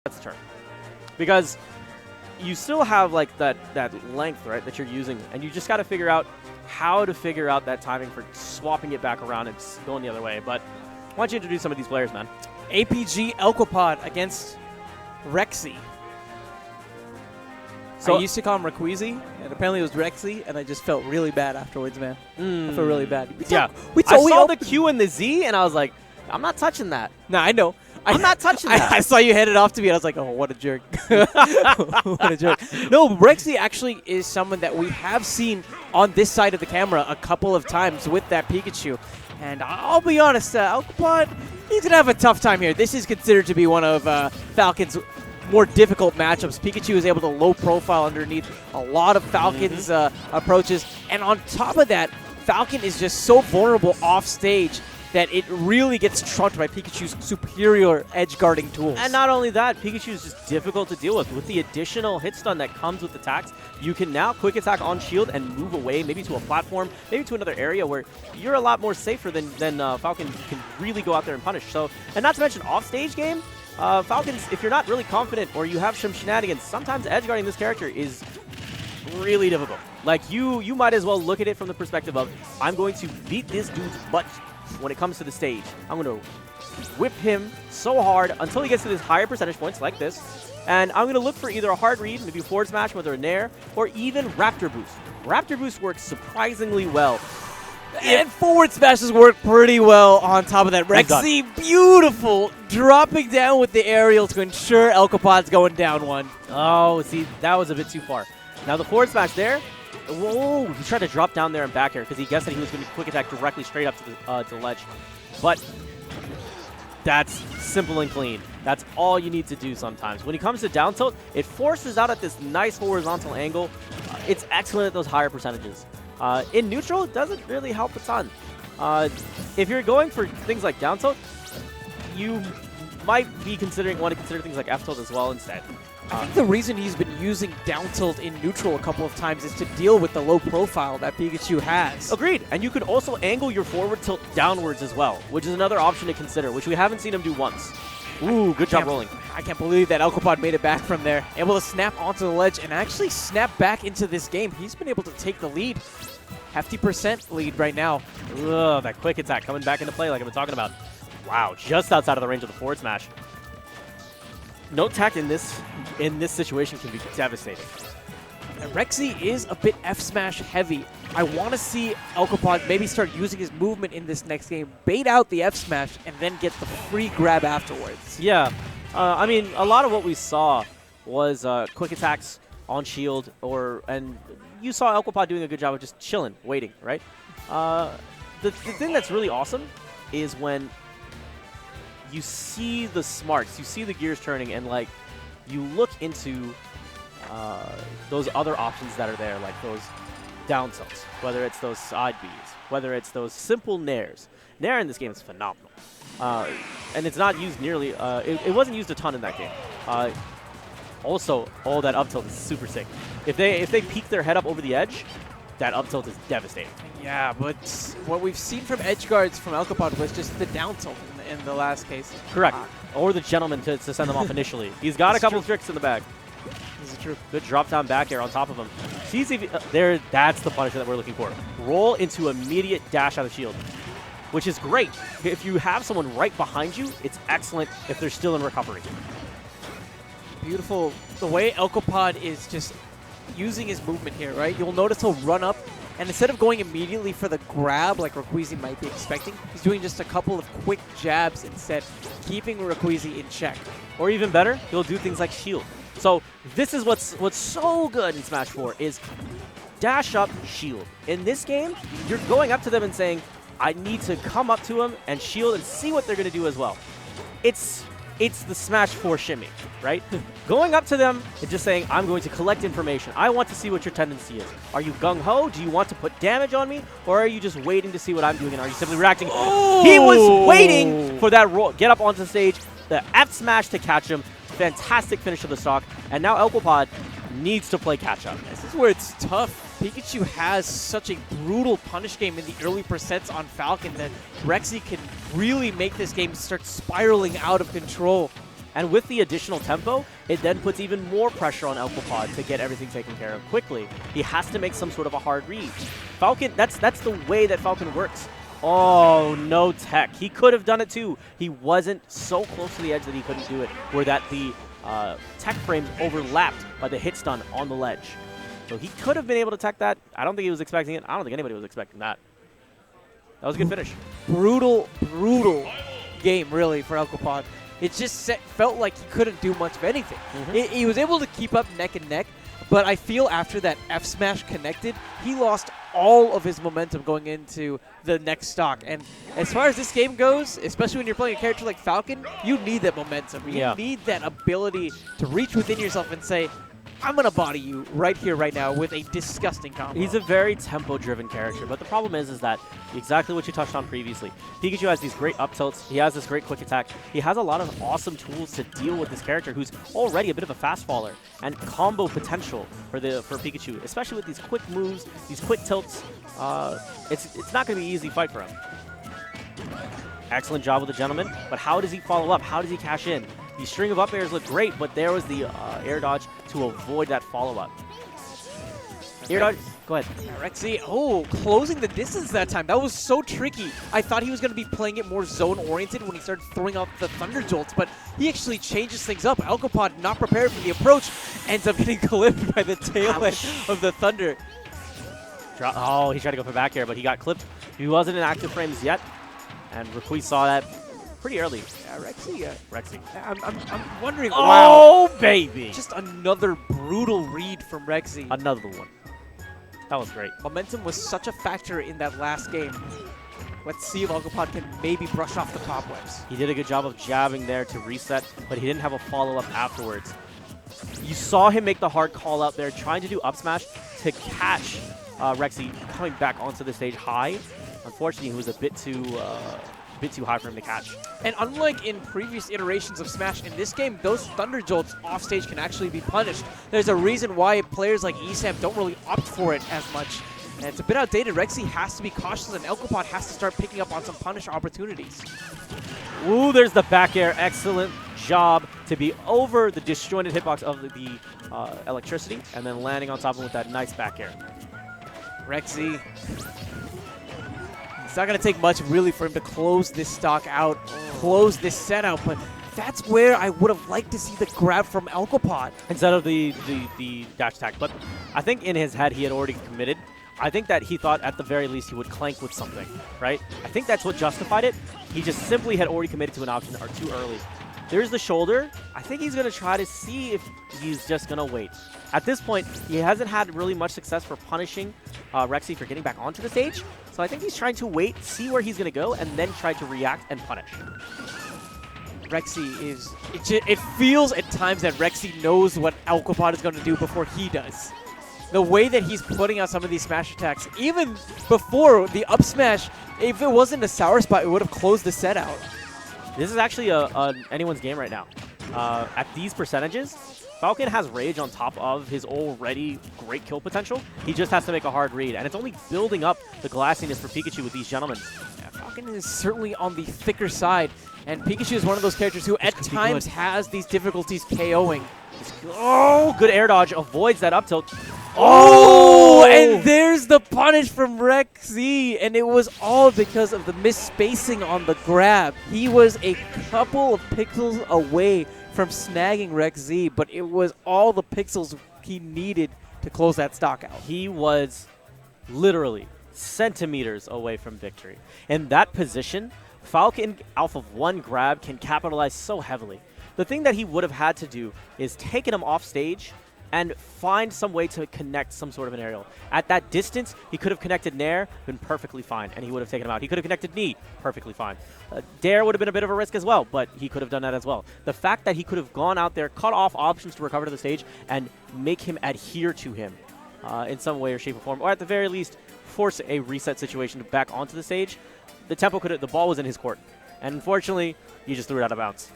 That's a turn. Because you still have like that length, right, that you're using, and you just got to figure out how to figure out that timing for swapping it back around and going the other way. But why don't you introduce some of these players, man? APG Elquapod against ReQzee. So I used to call him ReQzee, and apparently it was ReQzee, and I just felt really bad afterwards, man. I felt really bad. I saw the Q and the Z, and I was like, I'm not touching that. Nah, I know. I'm not touching that. I saw you head it off to me, and I was like, oh, what a jerk. What a jerk. No, ReQzee actually is someone that we have seen on this side of the camera a couple of times with that Pikachu. And I'll be honest, Elquapod, he's going to have a tough time here. This is considered to be one of Falcon's more difficult matchups. Pikachu is able to low profile underneath a lot of Falcon's approaches. And on top of that, Falcon is just so vulnerable off stage that it really gets trumped by Pikachu's superior edge guarding tools. And not only that, Pikachu is just difficult to deal with. With the additional hit stun that comes with attacks, you can now quick attack on shield and move away, maybe to a platform, maybe to another area where you're a lot more safer than Falcon can really go out there and punish. So, and not to mention off-stage game, Falcons, if you're not really confident or you have some shenanigans, sometimes edge guarding this character is really difficult. Like, you might as well look at it from the perspective of, I'm going to beat this dude's butt when it comes to the stage. I'm going to whip him so hard until he gets to this higher percentage points like this. And I'm going to look for either a hard read, maybe forward smash with a nair, or even Raptor Boost. Raptor Boost works surprisingly well. And forward smashes work pretty well on top of that. ReQzee, beautiful, dropping down with the aerial to ensure Elquapod's going down one. Oh, see, that was a bit too far. Now the forward smash there. Whoa, he tried to drop down there and back air because he guessed that he was going to quick attack directly straight up to the ledge. But that's simple and clean. That's all you need to do sometimes. When it comes to down tilt, it forces out at this nice horizontal angle. It's excellent at those higher percentages. In neutral, it doesn't really help a ton. If you're going for things like down tilt, you might be want to consider things like F tilt as well instead. I think the reason he's been using down tilt in neutral a couple of times is to deal with the low profile that Pikachu has. Agreed. And you could also angle your forward tilt downwards as well, which is another option to consider, which we haven't seen him do once. Ooh, good job rolling. I can't believe that Elquapod made it back from there. Able to snap onto the ledge and actually snap back into this game. He's been able to take the lead. Hefty % lead right now. Ugh, that quick attack coming back into play like I've been talking about. Wow, just outside of the range of the forward smash. No tech in this situation can be devastating. And ReQzee is a bit F-smash heavy. I want to see Elquapod maybe start using his movement in this next game, bait out the F-smash, and then get the free grab afterwards. Yeah. I mean, a lot of what we saw was quick attacks on shield, and you saw Elquapod doing a good job of just chilling, waiting, right? The thing that's really awesome is when you see the smarts, you see the gears turning, and like you look into those other options that are there, like those down tilts, whether it's those side Bs, whether it's those simple nairs. Nair in this game is phenomenal, and it's not used nearly. It wasn't used a ton in that game. Also, all that up tilt is super sick. If they peek their head up over the edge, that up tilt is devastating. Yeah, but what we've seen from edge guards from Elquapod was just the down tilt in the last case. Correct. Or the gentleman to send them off initially. He's got a couple of tricks in the bag. This is true. Good drop down back air on top of him. Sees there. That's the punishment that we're looking for. Roll into immediate dash out of shield, which is great. If you have someone right behind you, it's excellent if they're still in recovery. Beautiful. The way Elquapod is just using his movement here, right? You'll notice he'll run up, and instead of going immediately for the grab like ReQzee might be expecting, he's doing just a couple of quick jabs instead, keeping ReQzee in check. Or even better, he'll do things like shield. So this is what's so good in Smash 4 is dash up, shield. In this game, you're going up to them and saying, I need to come up to him and shield and see what they're going to do as well. It's the Smash 4 shimmy, right? Going up to them and just saying, I'm going to collect information. I want to see what your tendency is. Are you gung-ho? Do you want to put damage on me? Or are you just waiting to see what I'm doing? And are you simply reacting? Oh! He was waiting for that roll. Get up onto the stage. The F-smash to catch him. Fantastic finish of the stock. And now Elquapod needs to play catch-up. This is where it's tough. Pikachu has such a brutal punish game in the early percents on Falcon that ReQzee can really make this game start spiraling out of control. And with the additional tempo, it then puts even more pressure on Elquapod to get everything taken care of quickly. He has to make some sort of a hard read. Falcon, that's the way that Falcon works. Oh, no tech. He could have done it too. He wasn't so close to the edge that he couldn't do it, where that the tech frames overlapped by the hit stun on the ledge. So he could have been able to tech that. I don't think he was expecting it. I don't think anybody was expecting that. That was a good finish. Brutal game, really, for Elquapod. It just felt like he couldn't do much of anything. He was able to keep up neck and neck, but I feel after that F smash connected, he lost all of his momentum going into the next stock. And as far as this game goes, especially when you're playing a character like Falcon, you need that momentum. You need that ability to reach within yourself and say, I'm going to body you right here, right now with a disgusting combo. He's a very tempo-driven character, but the problem is that exactly what you touched on previously. Pikachu has these great up tilts. He has this great quick attack. He has a lot of awesome tools to deal with this character who's already a bit of a fast faller and combo potential for Pikachu, especially with these quick moves, these quick tilts. It's not going to be an easy fight for him. Excellent job with the gentleman, but how does he follow up? How does he cash in? The string of up airs look great, but there was the air dodge to avoid that follow-up. Air dodge, go ahead. ReQzee, closing the distance that time. That was so tricky. I thought he was going to be playing it more zone-oriented when he started throwing out the Thunder Jolts, but he actually changes things up. Elquapod, not prepared for the approach, ends up getting clipped by the tail end of the Thunder. Oh, he tried to go for back air, but he got clipped. He wasn't in active frames yet, and ReQzee saw that pretty early. ReQzee. I'm wondering. Oh, wow. Baby! Just another brutal read from ReQzee. Another one. That was great. Momentum was such a factor in that last game. Let's see if Elquapod can maybe brush off the cobwebs. He did a good job of jabbing there to reset, but he didn't have a follow-up afterwards. You saw him make the hard call out there, trying to do up smash to catch ReQzee coming back onto the stage high. Unfortunately, he was a bit too high for him to catch. And unlike in previous iterations of Smash, in this game, those Thunder Jolts offstage can actually be punished. There's a reason why players like ESAM don't really opt for it as much. And it's a bit outdated. ReQzee has to be cautious, and Elquapod has to start picking up on some punish opportunities. Ooh, there's the back air. Excellent job to be over the disjointed hitbox of the electricity, and then landing on top of him with that nice back air. ReQzee. It's not going to take much, really, for him to close this stock out, close this set out, but that's where I would have liked to see the grab from Elquapod. Instead of the dash attack. But I think in his head he had already committed. I think that he thought at the very least he would clank with something, right? I think that's what justified it. He just simply had already committed to an option or too early. There's the shoulder. I think he's going to try to see if he's just going to wait. At this point, he hasn't had really much success for punishing ReQzee for getting back onto the stage. So I think he's trying to wait, see where he's going to go, and then try to react and punish. ReQzee is... It feels at times that ReQzee knows what Elquapod is going to do before he does. The way that he's putting out some of these smash attacks, even before the up smash, if it wasn't a sour spot, it would have closed the set out. This is actually anyone's game right now. At these percentages, Falcon has Rage on top of his already great kill potential. He just has to make a hard read, and it's only building up the glassiness for Pikachu with these gentlemen. Yeah, Falcon is certainly on the thicker side, and Pikachu is one of those characters who at times has these difficulties KOing. Oh, good air dodge, avoids that up tilt. Oh, and there's the punish from ReQzee, and it was all because of the misspacing on the grab. He was a couple of pixels away from snagging ReQzee, but it was all the pixels he needed to close that stock out. He was literally centimeters away from victory. In that position, Falcon, off of one grab, can capitalize so heavily. The thing that he would have had to do is taken him off stage and find some way to connect some sort of an aerial. At that distance, he could have connected Nair, been perfectly fine, and he would have taken him out. He could have connected Knee, perfectly fine. Dare would have been a bit of a risk as well, but he could have done that as well. The fact that he could have gone out there, cut off options to recover to the stage, and make him adhere to him in some way or shape or form, or at the very least, force a reset situation back onto the stage, the ball was in his court. And unfortunately, he just threw it out of bounds.